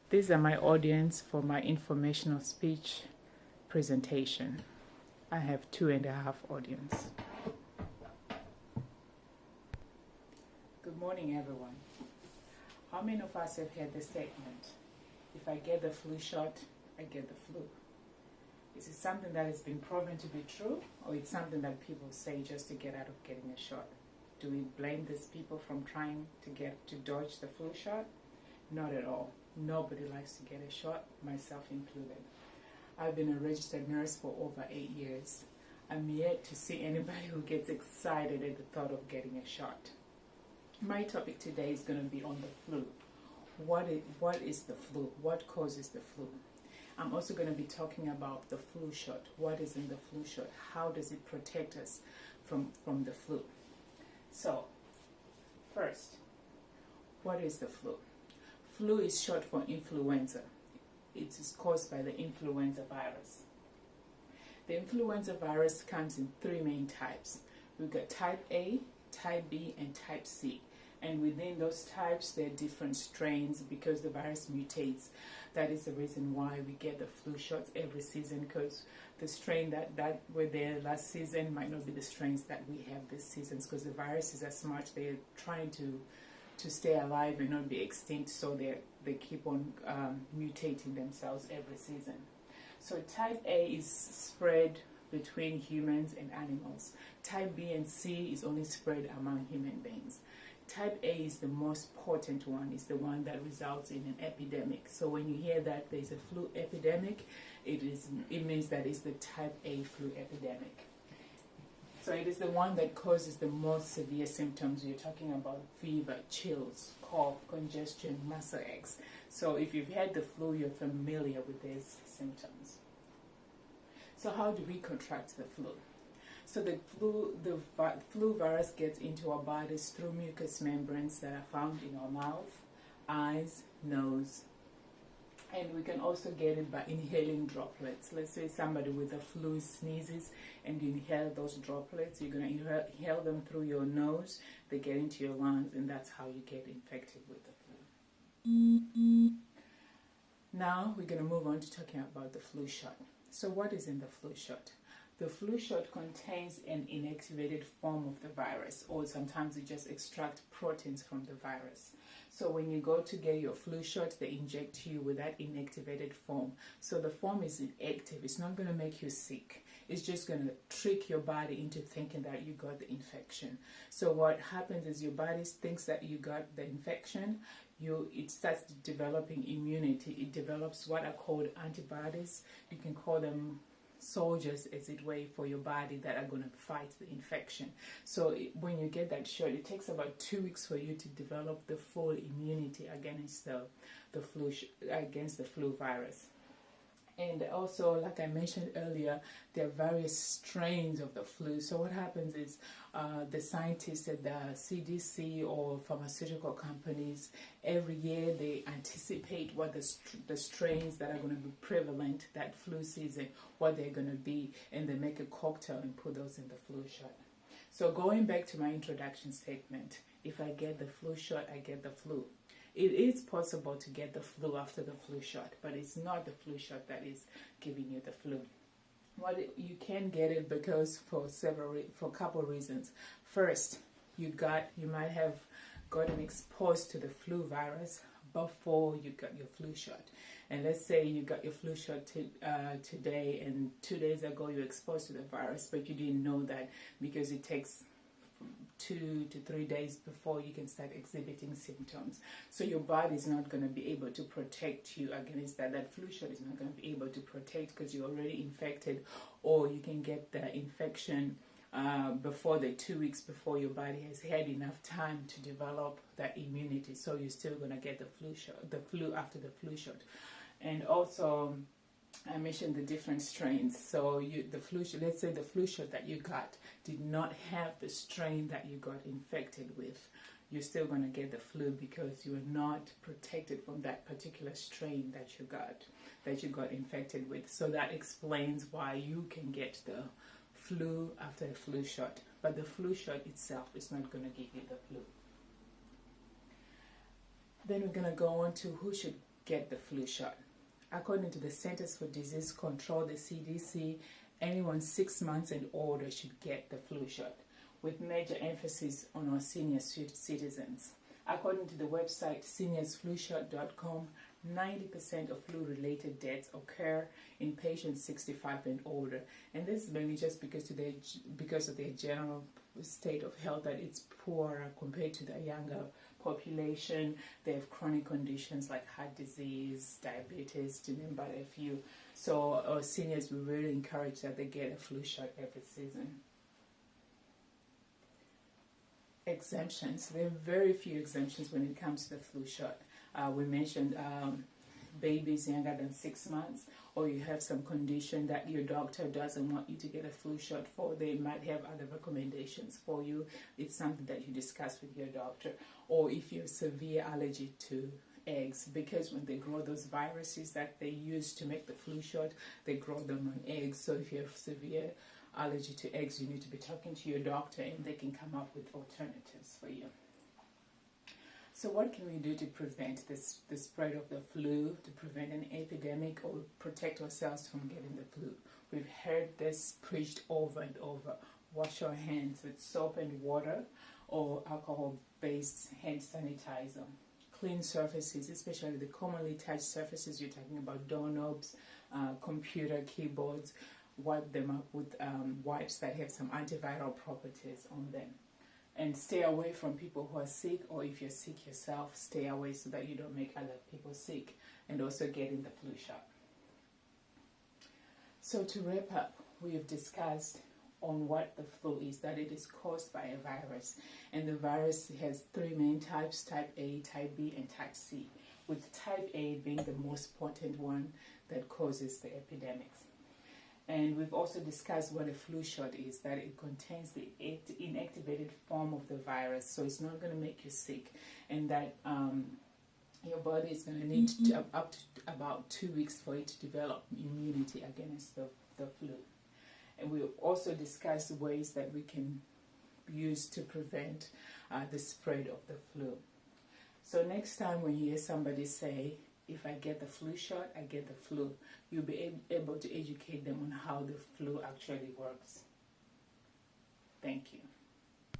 These are my audience for my informational speech presentation. I have 2.5 audience. Good morning, everyone. How many of us have heard the statement, if I get the flu shot, I get the flu? Is it something that has been proven to be true, or it's something that people say just to get out of getting a shot? Do we blame these people from trying to dodge the flu shot? Not at all. Nobody likes to get a shot, myself included. I've been a registered nurse for over 8 years. I'm yet to see anybody who gets excited at the thought of getting a shot. My topic today is going to be on the flu. What is the flu? What causes the flu? I'm also going to be talking about the flu shot. What is in the flu shot? How does it protect us from the flu? So, first, what is the flu? Flu is short for influenza. It is caused by the influenza virus. The influenza virus comes in 3 main types. We've got type A, type B, and type C. And within those types, there are different strains because the virus mutates. That is the reason why we get the flu shots every season, because the strain that were there last season might not be the strains that we have this season, because the viruses are smart. They're trying to stay alive and not be extinct, so they keep on mutating themselves every season. So type A is spread between humans and animals. Type B and C is only spread among human beings. Type A is the most potent one, is the one that results in an epidemic. So when you hear that there's a flu epidemic, it means that it's the type A flu epidemic. So it is the one that causes the most severe symptoms. You're talking about fever, chills, cough, congestion, muscle aches. So if you've had the flu, you're familiar with these symptoms. So how do we contract the flu? So the flu virus gets into our bodies through mucous membranes that are found in our mouth, eyes, nose, and we can also get it by inhaling droplets. Let's say somebody with the flu sneezes and you inhale those droplets. You're going to inhale them through your nose, they get into your lungs, and that's how you get infected with the flu. Now we're going to move on to talking about the flu shot. So what is in the flu shot? The flu shot contains an inactivated form of the virus, or sometimes you just extract proteins from the virus. So when you go to get your flu shot, they inject you with that inactivated form. So the form is inactive. It's not going to make you sick. It's just going to trick your body into thinking that you got the infection. So what happens is your body thinks that you got the infection. It starts developing immunity. It develops what are called antibodies. You can call them soldiers, as it were, for your body that are going to fight the infection. So when you get that shot, it takes about 2 weeks for you to develop the full immunity against the flu virus. And also, like I mentioned earlier, there are various strains of the flu. So what happens is the scientists at the CDC or pharmaceutical companies, every year they anticipate what the strains that are going to be prevalent that flu season, what they're going to be, and they make a cocktail and put those in the flu shot. So going back to my introduction statement, if I get the flu shot, I get the flu. It is possible to get the flu after the flu shot, but it's not the flu shot that is giving you the flu. You can get it because for a couple of reasons. First, you might have gotten exposed to the flu virus before you got your flu shot. And let's say you got your flu shot today, and 2 days ago you were exposed to the virus, but you didn't know that because it takes 2 to 3 days before you can start exhibiting symptoms. So your body is not going to be able to protect you against that. That flu shot is not going to be able to protect because you're already infected, or you can get the infection before the 2 weeks before your body has had enough time to develop that immunity. So you're still going to get the flu after the flu shot. And also, I mentioned the different strains. So let's say the flu shot that you got did not have the strain that you got infected with. You're still going to get the flu because you are not protected from that particular strain that you got infected with. So that explains why you can get the flu after a flu shot. But the flu shot itself is not going to give you the flu. Then we're going to go on to who should get the flu shot. According to the Centers for Disease Control, the CDC, anyone 6 months and older should get the flu shot, with major emphasis on our senior citizens. According to the website seniorsflushot.com, 90% of flu-related deaths occur in patients 65 and older, and this is mainly just because of their general state of health, that it's poorer compared to the younger population. They have chronic conditions like heart disease, diabetes, to name but a few. So our seniors, we really encourage that they get a flu shot every season. Exemptions. There are very few exemptions when it comes to the flu shot. We mentioned babies younger than 6 months, or you have some condition that your doctor doesn't want you to get a flu shot for. They might have other recommendations for you. It's something that you discuss with your doctor. Or if you have severe allergy to eggs, because when they grow those viruses that they use to make the flu shot, they grow them on eggs. So if you have severe allergy to eggs, you need to be talking to your doctor, and they can come up with alternatives for you. So what can we do to prevent the spread of the flu, to prevent an epidemic, or protect ourselves from getting the flu? We've heard this preached over and over. Wash our hands with soap and water or alcohol-based hand sanitizer. Clean surfaces, especially the commonly touched surfaces. You're talking about doorknobs, computer keyboards. Wipe them up with wipes that have some antiviral properties on them. And stay away from people who are sick, or if you're sick yourself, stay away so that you don't make other people sick, and also getting the flu shot. So to wrap up, we have discussed on what the flu is, that it is caused by a virus. And the virus has 3 main types: type A, type B, and type C, with type A being the most potent one that causes the epidemics. And we've also discussed what a flu shot is, that it contains the inactivated form of the virus, so it's not going to make you sick, and that your body is going to need up to about 2 weeks for it to develop immunity against the flu. And we've also discussed ways that we can use to prevent the spread of the flu. So next time when you hear somebody say, if I get the flu shot, I get the flu, you'll be able to educate them on how the flu actually works. Thank you.